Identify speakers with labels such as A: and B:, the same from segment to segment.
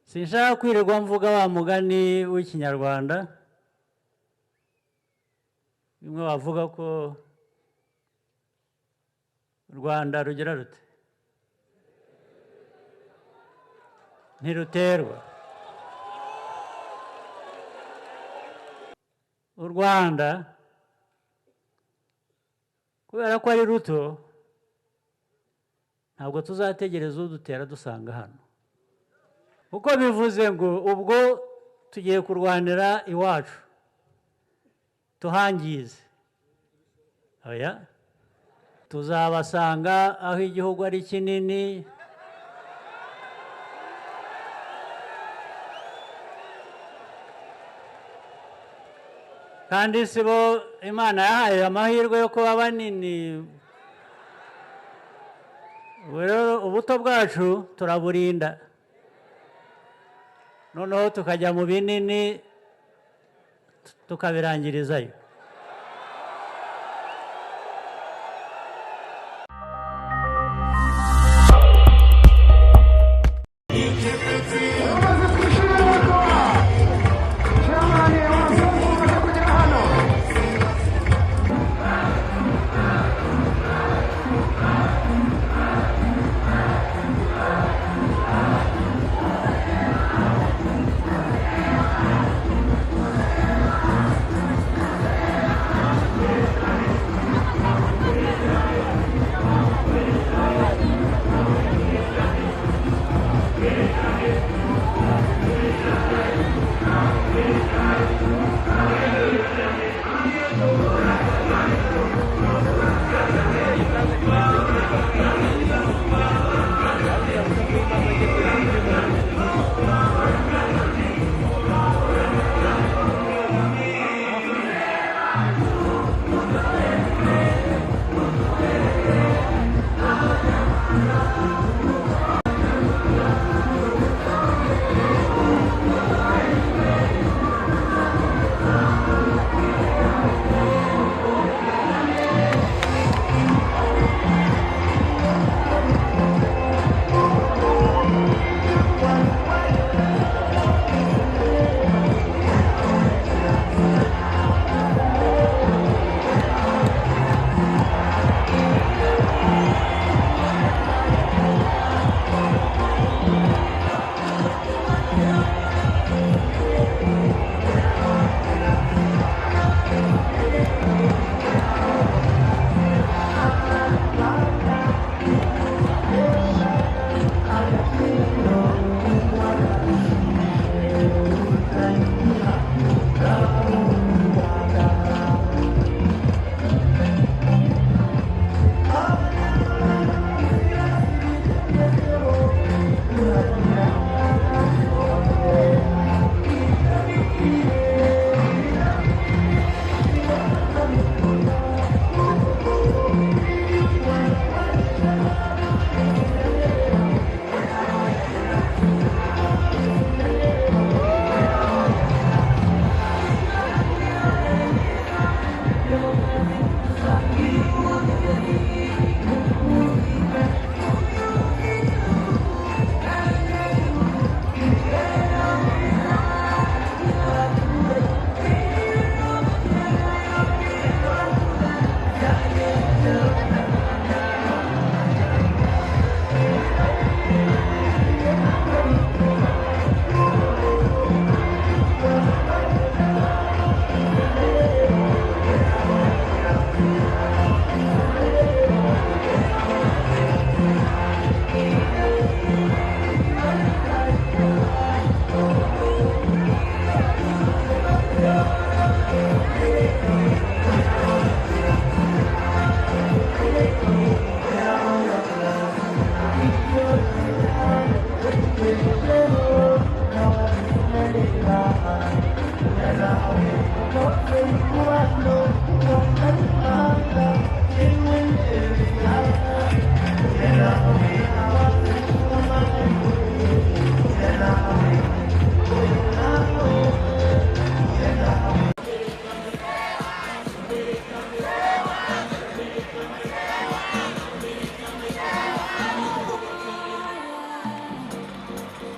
A: sinshaka kwirirwa mvuga wa mugani w'ikinyarwanda bimwe bavuga ko u Rwanda rugira rute ntiruterwa. U Rwanda kubera ko ari ruto ntabwo tuzategereza udutera dusanga hano, kuko bivuze ngo ubwo tugiye kurwanira iwacu tuhangize, oya tuzabasanga aho igihugu ari kinini, kandi si bo Imana yahaye amahirwe yo kuba banini. Rero ubuto bwacu turaburinda, noneho tukajya mu binini tukabirangirizayo.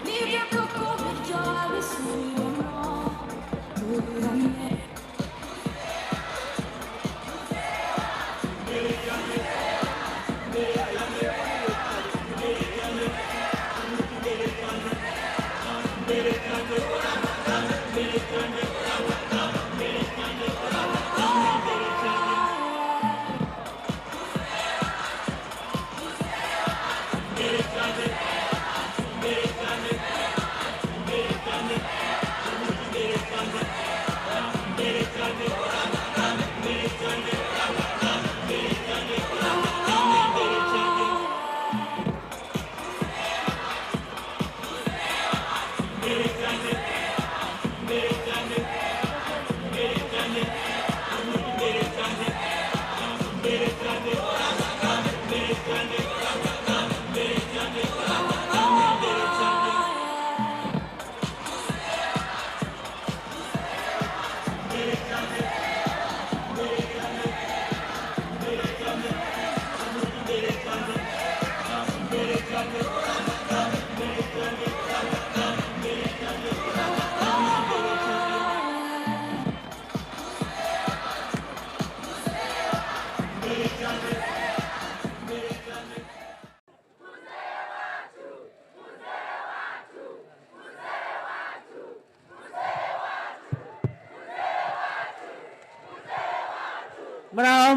B: Need you to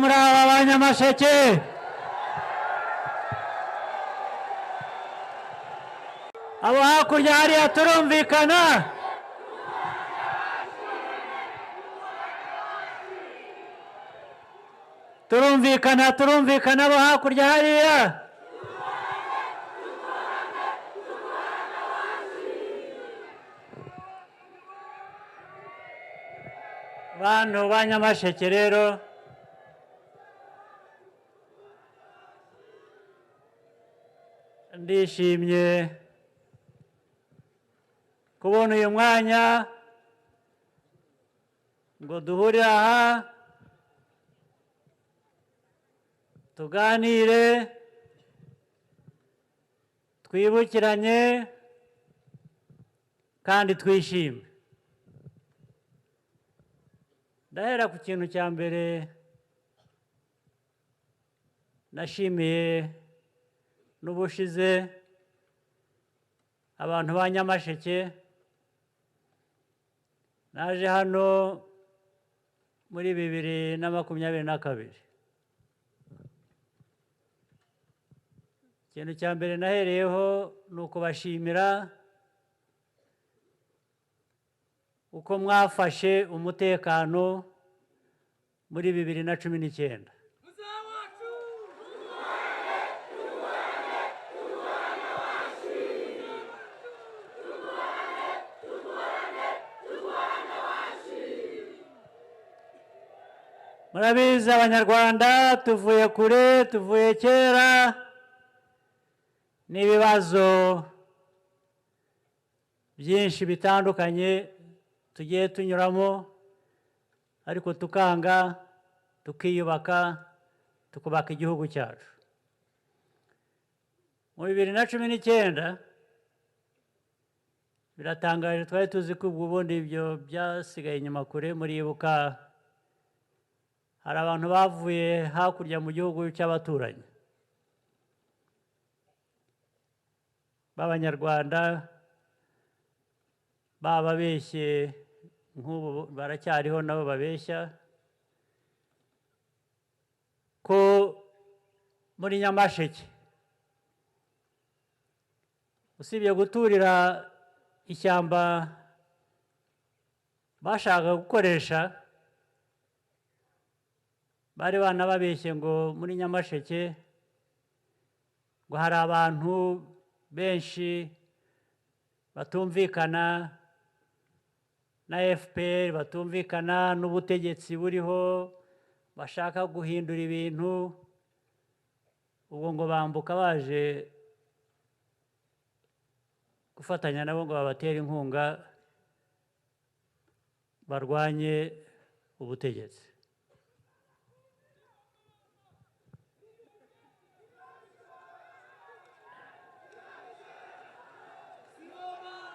A: muraho abanyamasheke, abo hakurya hariya turumvikana, turumvikana abo hakurya hariya. Bantu banyamasheke rero, ndishimye kubona uyu mwanya ngo duhurire aha tuganire, twibukiranye kandi twishime. Ndahera ku kintu cya mbere nashimiye n'ubushize abantu ba Nyamasheke. Naje hano muri 2022. Ikintu cya mbere nahereyeho ni ukubashimira uko mwafashe umutekano muri 2019. Murabizi abanyarwanda tuvuye kure, tuvuye kera n'ibibazo byinshi bitandukanye tugiye tunyuramo, ariko tukanga, tukiyubaka, tukubaka igihugu cyacu. Mu 2019 biratangaje, twari tuzi ko ubundi ibyo byasigaye inyuma kure. Muribuka hari abantu bavuye hakurya mu gihugu cy'abaturanyi b'abanyarwanda, bababeshye, nk'ubu baracyariho nabo babeshya ko muri Nyamasheke usibye guturira ishyamba bashaka gukoresha, bari banababeshye ngo muri Nyamasheke ngo hari abantu benshi batumvikana na FPR, batumvikana n'ubutegetsi buriho, bashaka guhindura ibintu. Ubwo ngo bambuka baje gufatanya nabo ngo babatere inkunga barwanye ubutegetsi.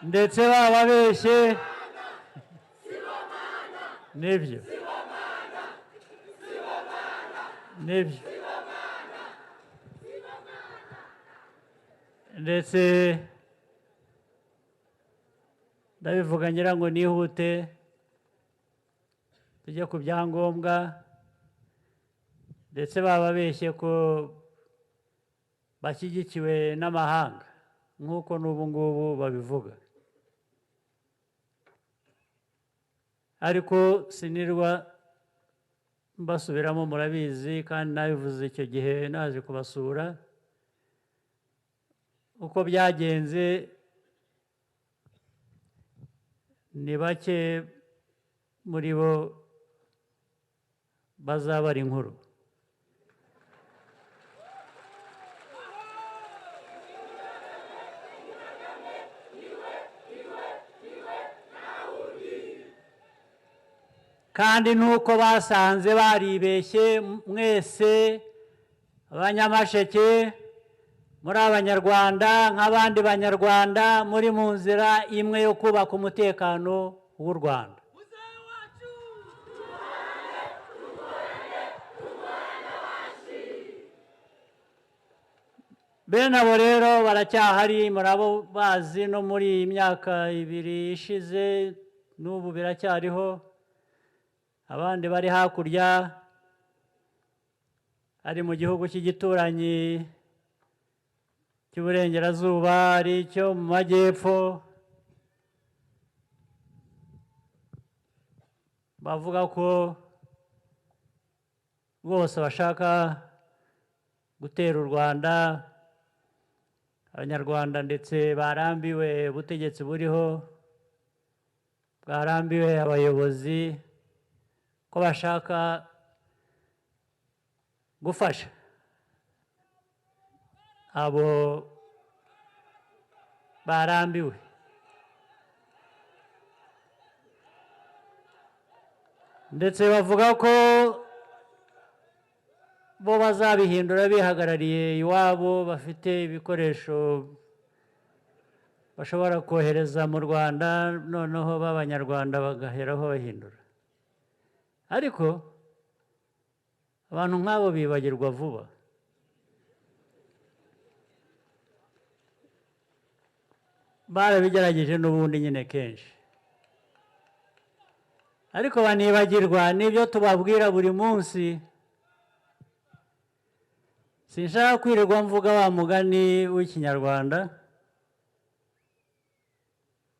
A: Ndetse bababeshye nibyo ndetse ndabivuga ngira ngo nihute tujye ku byangombwa. Ndetse bababeshye ko bashyigikiwe n'amahanga nk'uko n'ubu ngubu babivuga, ariko sinirwa mbasubiramo, murabizi kandi nabivuze icyo gihe naje kubasura uko byagenze. ni bake muri bo bazabara inkuru. kandi nuko basanze baribeshye mwese abanyamasheke muri abanyarwanda nk'abandi banyarwanda muri mu nzira imwe yo kubaka umutekano w'u Rwanda. Bene abo rero baracyahari, murabo bazi no muri iyi myaka 2 ishize n'ubu biracyariho. Abandi bari hakurya ari mu gihugu cy'igituranyi cy'uburengerazuba, ari cyo mu majyepfo, bavuga ko bose bashaka gutera u Rwanda. Abanyarwanda ndetse barambiwe ubutegetsi buriho, bwarambiwe abayobozi, ko bashaka gufasha abo barambiwe. Ndetse bavuga ko bo bazabihindura bihagarariye iwabo, bafite ibikoresho bashobora kohereza mu Rwanda, noneho b'Abanyarwanda bagaheraho bahindura. Ariko abantu nk'abo bibagirwa vuba. Barabigerageje n'ubundi nyine kenshi, ariko banibagirwa n'ibyo tubabwira buri munsi. Sinshaka kwirirwa mvuga wa mugani w'ikinyarwanda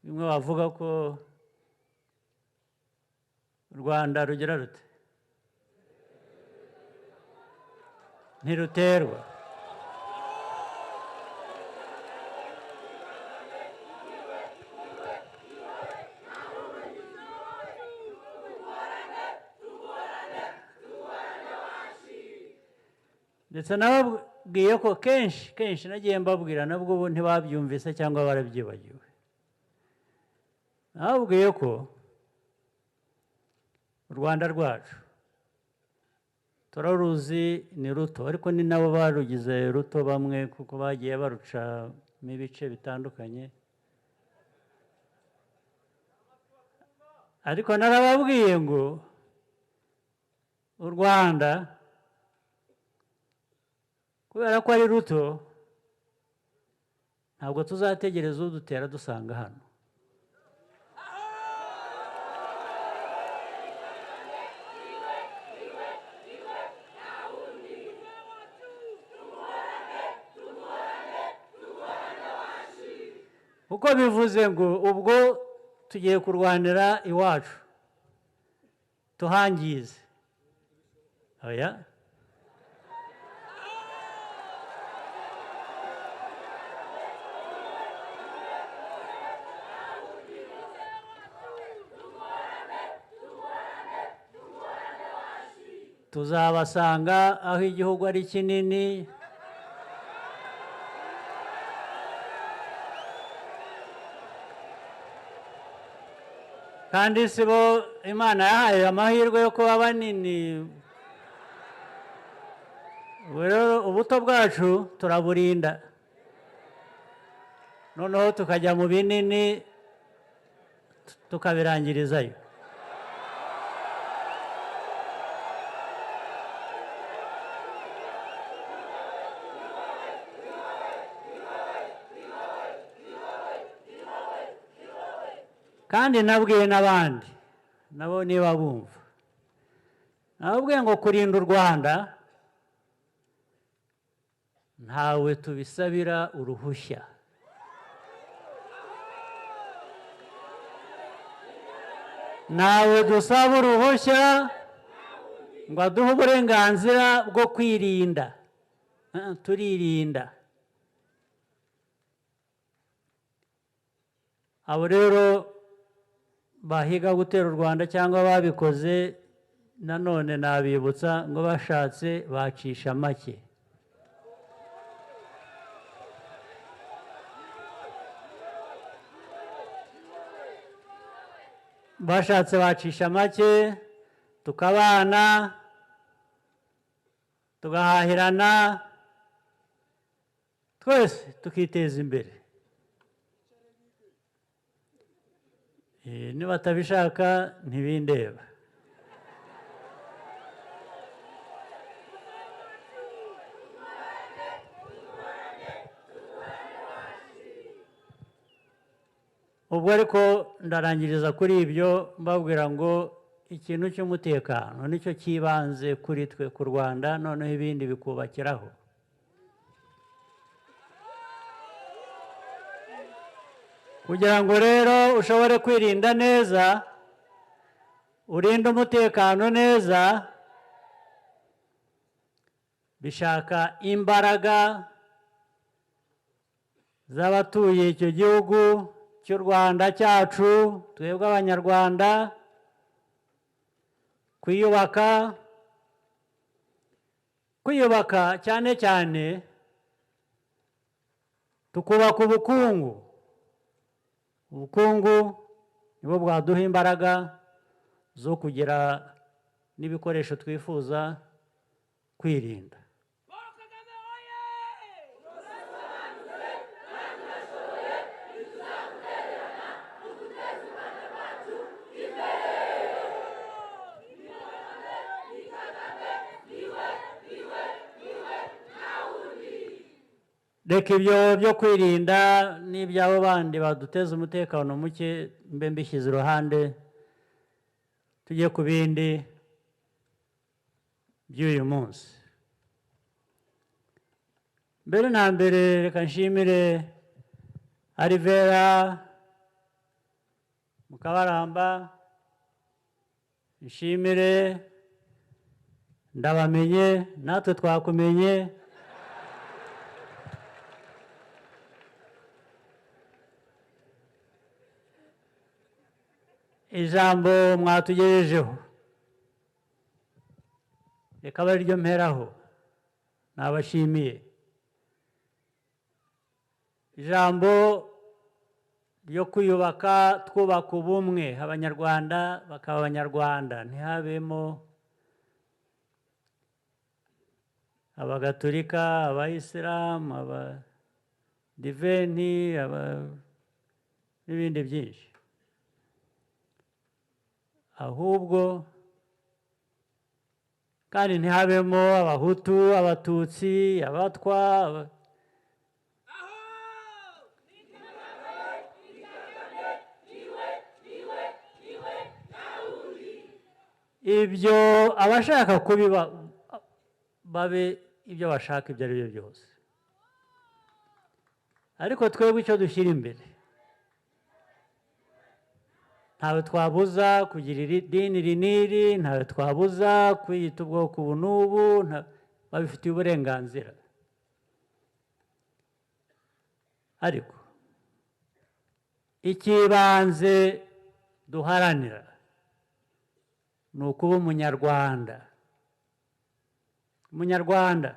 A: bimwe bavuga ko u Rwanda rugira rute ntiruterwa. Ndetse nababwiye ko kenshi nagiye mbabwira, nabwo ubu ntibabyumvise cyangwa barabyibagiwe. Nababwiye ko u Rwanda rwacu turaruzi ni ruto, ariko ni nabo barugize ruto bamwe, kuko bagiye barucamo ibice bitandukanye. Ariko narababwiye ngo u Rwanda kubera ko ari ruto, ntabwo tuzategereza udutera dusanga hano. Kuko bivuze ngo ubwo tugiye kurwanira iwacu tuhangize. Oya, tuzabasanga aho igihugu ari kinini, kandi si bo Imana yahaye amahirwe yo kuba banini. Rero ubuto bwacu turaburinda, noneho tukajya mu binini tukabirangirizayo. Kandi nabwiye n'abandi nabo niba bumva, nababwiye ngo kurinda u Rwanda ntawe tubisabira uruhushya. Ntawe dusaba uruhushya ngo aduhe uburenganzira bwo kwirinda. Turirinda. Abo rero bahiga gutera u Rwanda cyangwa babikoze nanone nabibutsa ngo bashatse bacisha make. Bashatse bacisha make tukabana tugahahirana twese tukiteza imbere. Niba batabishaka ntibindeba. Ubwo ariko ndarangiriza kuri ibyo mbabwira ngo ikintu cy'umutekano nicyo cyibanze kuri twe ku Rwanda, noneho ibindi bikubakiraho. Kugira ngo rero ushobore kwirinda neza, urinde umutekano neza, bishaka imbaraga z'abatuye icyo gihugu cy'u Rwanda cyacu, twebwe Abanyarwanda, kwiyubaka cyane cyane tukubaka ubukungu. Ubukungu nibwo bwaduha imbaraga zo kugira n'ibikoresho twifuza kwirinda. Reka ibyo byo kwirinda n'iby'abo bandi baduteza umutekano muke mbe mbishyize iruhande, tujye ku bindi by'uyu munsi. Mbere na mbere reka nshimire Alivera Mukabaramba, nshimire Ndabamenye, natwe twakumenye. Ijambo mwatugejejeho reka abe ariryo mperaho, nabashimiye. Ijambo ryo kwiyubaka, twubaka ubumwe, Abanyarwanda bakaba Abanyarwanda, ntihabemo Abagatolika, Abayisilamu, Abadiventi, n'ibindi byinshi. Ahubwo kandi ntihabemo Abahutu, Abatutsi, Abatwa. Ibyo abashaka kubiba babe ibyo bashaka ibyo ari byo byose, ariko twebwe icyo dushyira imbere, ntawe twabuza kugira idini iri n'iri, ntawe twabuza kwiyita ubwoko ubu n'ubu, babifitiye uburenganzira. Ariko icy'ibanze duharanira ni ukuba Umunyarwanda. Umunyarwanda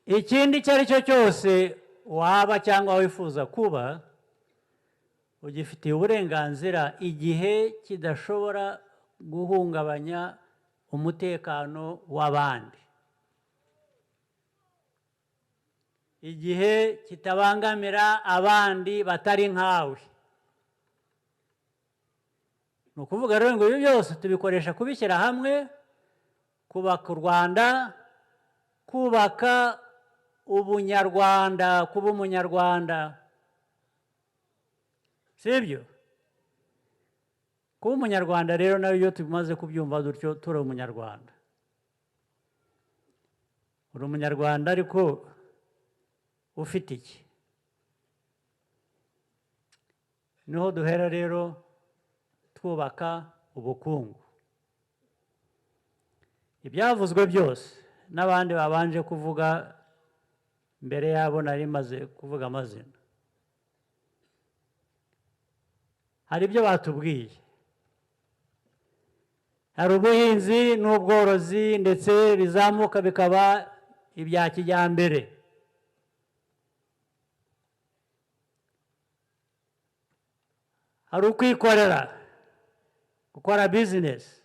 A: ikindi icyo ari cyo cyose waba cyangwa wifuza kuba, ugifitiye uburenganzira igihe kidashobora guhungabanya umutekano w'abandi, igihe kitabangamira abandi batari nkawe. Ni ukuvuga rero ngo ibi byose tubikoresha kubishyira hamwe, kubaka u Rwanda, kubaka ubunyarwanda, kuba Umunyarwanda, sibyo? Kuba Umunyarwanda rero nawe iyo tumaze kubyumva dutyo, turi Umunyarwanda. Uri Umunyarwanda ariko ufite iki? Niho duhera rero twubaka ubukungu. ibyavuzwe byose n'abandi babanje kuvuga mbere yabo nari maze kuvuga amazina, hari ibyo batubwiye, hari ubuhinzi n'ubworozi ndetse bizamuka bikaba ibya kijyambere. Hari ukwikorera, gukora bizinesi,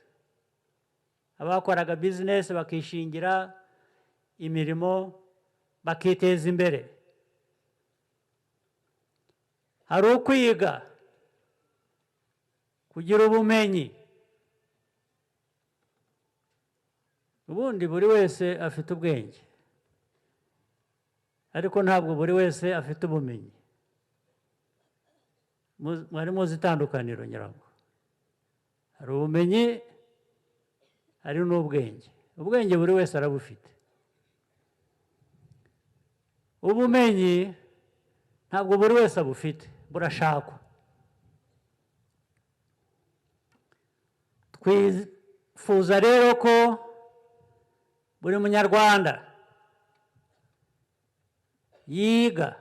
A: abakoraga bizinesi bakishingira imirimo bakiteza imbere. Hari ukwiga, kugira ubumenyi. Ubundi buri wese afite ubwenge, ariko ntabwo buri wese afite ubumenyi. Mwari muzi itandukaniro nyirango. Hari ubumenyi, hari n'ubwenge. Ubwenge buri wese arabufite. Ubumenyi ntabwo buri wese abufite, burashakwa. Twifuza rero ko buri munyarwanda yiga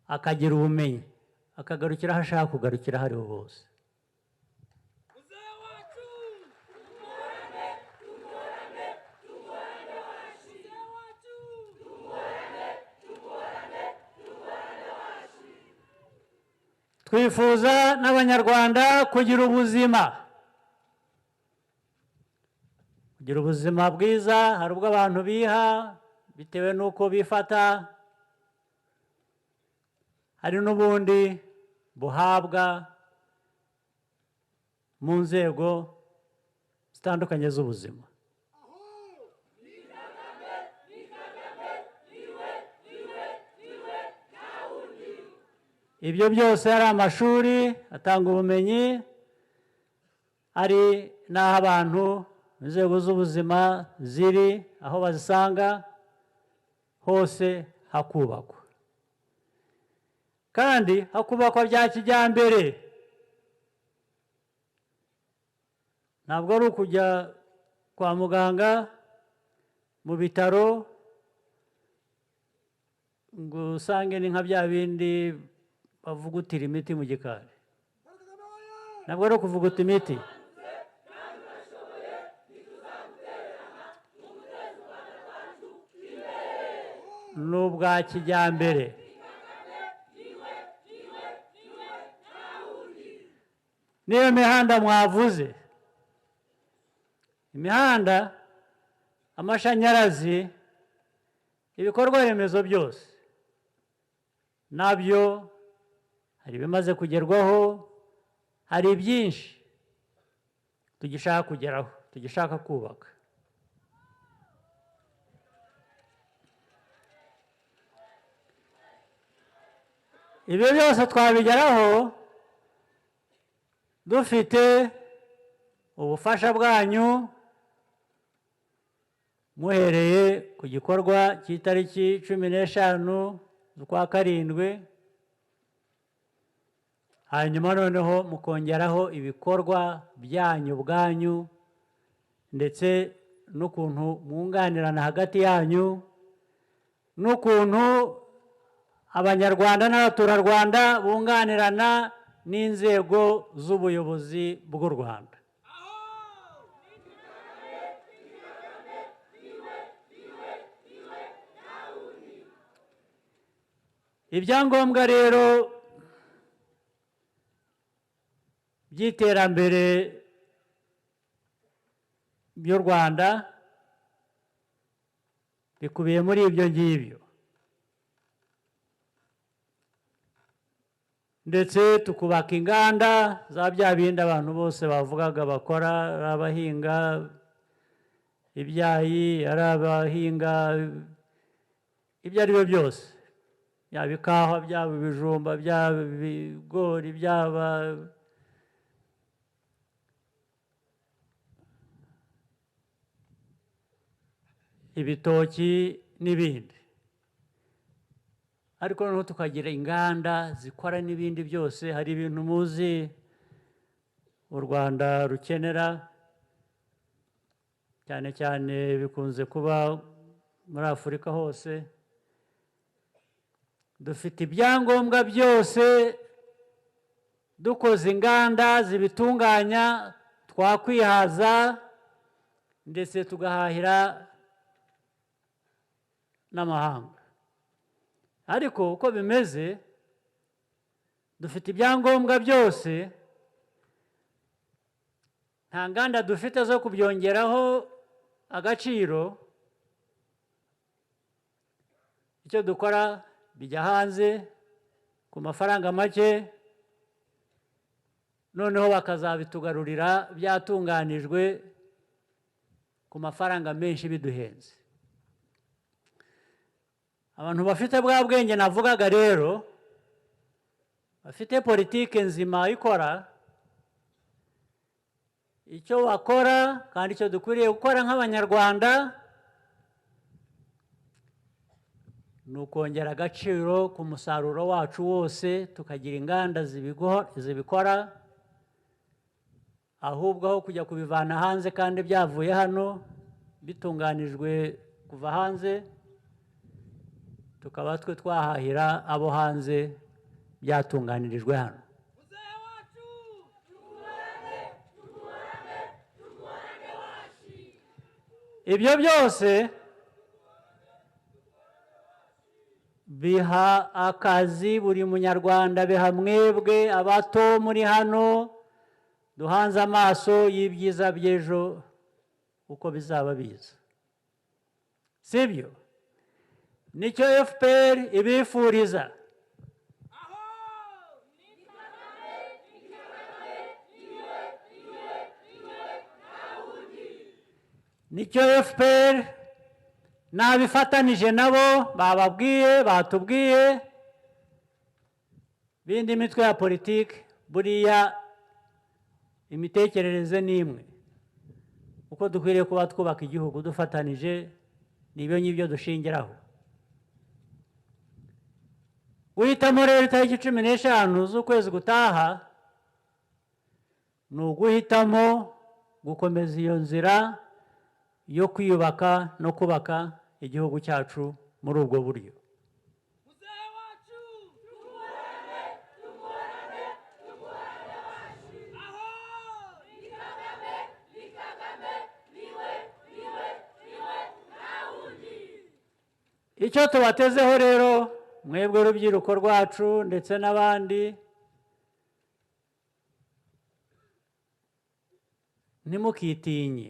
A: akagira ubumenyi, akagarukira aho ashaka kugarukira aho ariho hose. Twifuza n'abanyarwanda kugira ubuzima bwiza. Hari ubwo abantu biha bitewe n'uko bifata, hari n'ubundi buhabwa mu nzego zitandukanye z'ubuzima. Ibyo byose ari amashuri atanga ubumenyi, ari n'aho abantu inzego z'ubuzima ziri, aho bazisanga hose hakubakwa, kandi hakubakwa bya kijyambere. Ntabwo ari ukujya kwa muganga mu bitaro ngo usange ni nka bya bindi bavugutira imiti mu gikari. Ntabwo ari ukuvuguta imiti. Ni ubwa kijyambere. Niyo mihanda mwavuze, imihanda, amashanyarazi, ibikorwa remezo byose nabyo hari ibimaze kugerwaho, hari byinshi tugishaka kugeraho, tugishaka kubaka. Ibyo byose twabigeraho dufite ubufasha bwanyu, muhereye ku gikorwa cy'itariki 15 z'ukwa karindwi, hanyuma noneho mukongeraho ibikorwa byanyu ubwanyu, ndetse n'ukuntu mwunganirana hagati yanyu, n'ukuntu abanyarwanda n'abaturarwanda bunganirana n'inzego z'ubuyobozi bw'u Rwanda. Ibyangombwa rero by'iterambere by'u Rwanda bikubiye muri ibyo ngibyo, ndetse tukubaka inganda za bya bindi abantu bose bavugaga bakora, ari abahinga ibyayi, ari abahinga ibyo ari byo byose, byaba ikawa, byaba ibijumba, byaba ibigori, byaba ibitoki n'ibindi. Ariko noneho tukagira inganda zikora n'ibindi byose. Hari ibintu muzi u Rwanda rukenera cyane cyane bikunze kuba muri Afurika hose, dufite ibyangombwa byose, dukoze inganda zibitunganya twakwihaza ndetse tugahahira n'amahanga. Ariko uko bimeze, dufite ibyangombwa byose, nta nganda dufite zo kubyongeraho agaciro. Icyo dukora bijya hanze ku mafaranga make, noneho bakazabitugarurira byatunganijwe ku mafaranga menshi biduhenze. Abantu bafite bwa bwenge navugaga rero, bafite politike nzima ikora, icyo bakora kandi icyo dukwiriye gukora nk'Abanyarwanda ni ukongera agaciro ku musaruro wacu wose, tukagira inganda zibikora, ahubwo aho kujya kubivana hanze kandi byavuye hano bitunganijwe kuva hanze, tukaba twe twahahira abo hanze byatunganirijwe hano. Ibyo byose biha akazi buri munyarwanda, biha mwebwe abato muri hano duhanze amaso y'ibyiza by'ejo uko bizaba biza, sibyo? Nicyo FPR ibifuriza. Nicyo FPR nabifatanije nabo bababwiye, batubwiye, bindi mitwe ya politiki, buriya imitekerereze ni imwe. Uko dukwiriye kuba twubaka igihugu dufatanije, nibyo ngibyo dushingiraho. Guhitamo rero itariki 15 z'ukwezi gutaha ni uguhitamo gukomeza iyo nzira yo kwiyubaka no kubaka igihugu cyacu muri ubwo buryo. Icyo tubatezeho rero mwebwe urubyiruko rwacu ndetse n'abandi, ntimukitinye.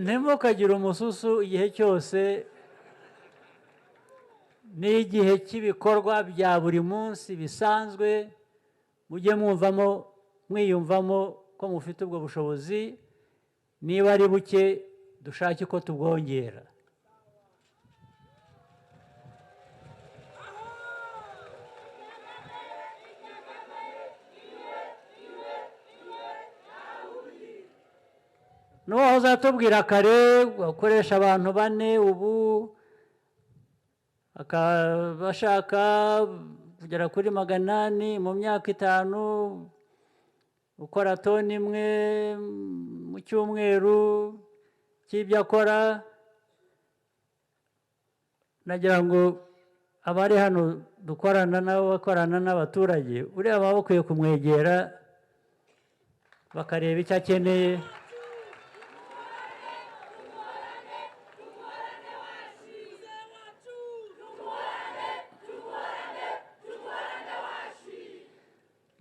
A: Ntimukagire umususu igihe cyose, n'igihe cy'ibikorwa bya buri munsi bisanzwe, mujye mwiyumvamo ko mufite ubwo bushobozi, niba ari buke dushake ko tubwongera. N'uwaho uzatubwira kare bakoresha abantu 4, ubu bashaka kugera kuri 800 mu myaka 5, ukora toni 1 mu cyumweru cy'ibyo akora. Nagira ngo abari hano dukorana nabo, bakorana n'abaturage, uriya baba bakwiye kumwegera bakareba icyo akeneye.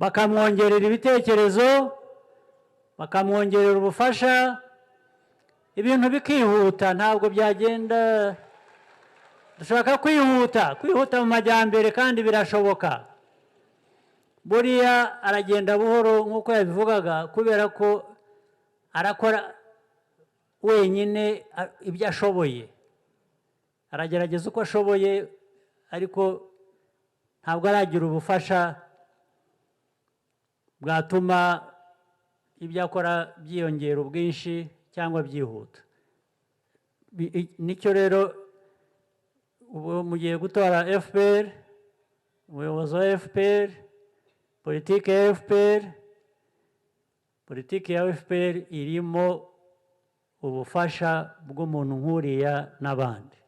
A: Bakamwongerera ibitekerezo, bakamwongerera ubufasha, ibintu bikihuta. Ntabwo byagenda, dushaka kwihuta mu majyambere kandi birashoboka. Buriya aragenda buhoro nk'uko yabivugaga, kubera ko arakora wenyine ibyo ashoboye, aragerageza uko ashoboye, ariko ntabwo aragira ubufasha bwatuma ibyo akora byiyongera ubwinshi cyangwa byihuta. Nicyo rero ubu mugiye gutora FPR, umuyobozi wa FPR, politiki ya FPR. Politiki ya FPR irimo ubufasha bw'umuntu nk'uriya n'abandi.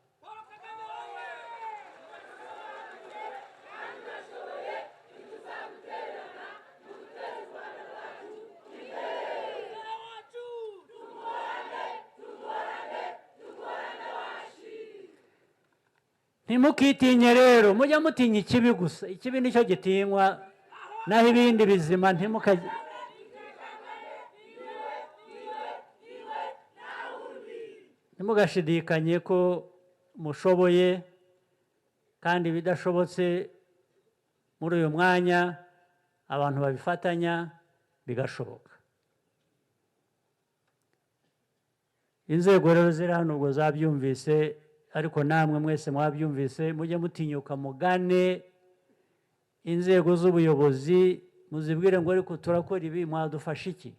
A: Ntimukitinye rero, mujya mutinya ikibi gusa. Ikibi nicyo gitinywa, naho ibindi bizima ntimugashidikanye ko mushoboye, kandi bidashobotse muri uyu mwanya abantu babifatanya bigashoboka. Inzego rero ziri hano ubwo zabyumvise, ariko namwe mwese mwabyumvise, mujye mutinyuka mugane inzego z'ubuyobozi muzibwire ngo ariko turakora ibi, mwadufasha iki?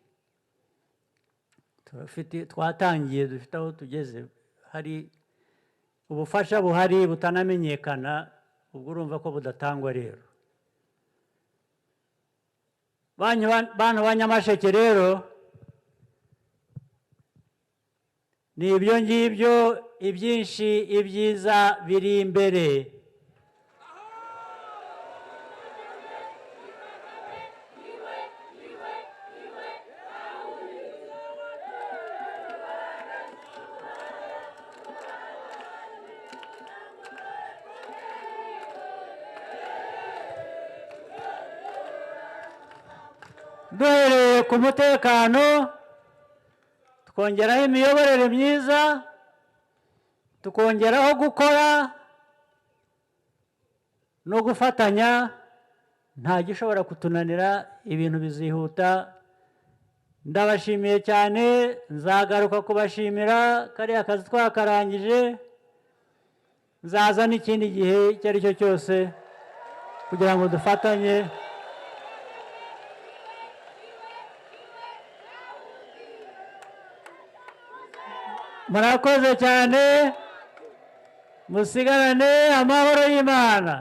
A: Twatangiye, dufite aho tugeze, hari ubufasha buhari butanamenyekana, ubwo urumva ko budatangwa. Rero bana ba Nyamasheke rero, ni ibyo ngibyo, ibyinshi ibyiza biri imbere. Duhereye ku mutekano, tukongeraho imiyoborere myiza, tukongeraho gukora no gufatanya, nta gishobora kutunanira, ibintu bizihuta. Ndabashimiye cyane, nzagaruka kubashimira, kariya kazi twakarangije, nzaza n'ikindi gihe icyo ari cyo cyose kugira ngo dufatanye. Murakoze cyane, musigarane amahoro y'Imana.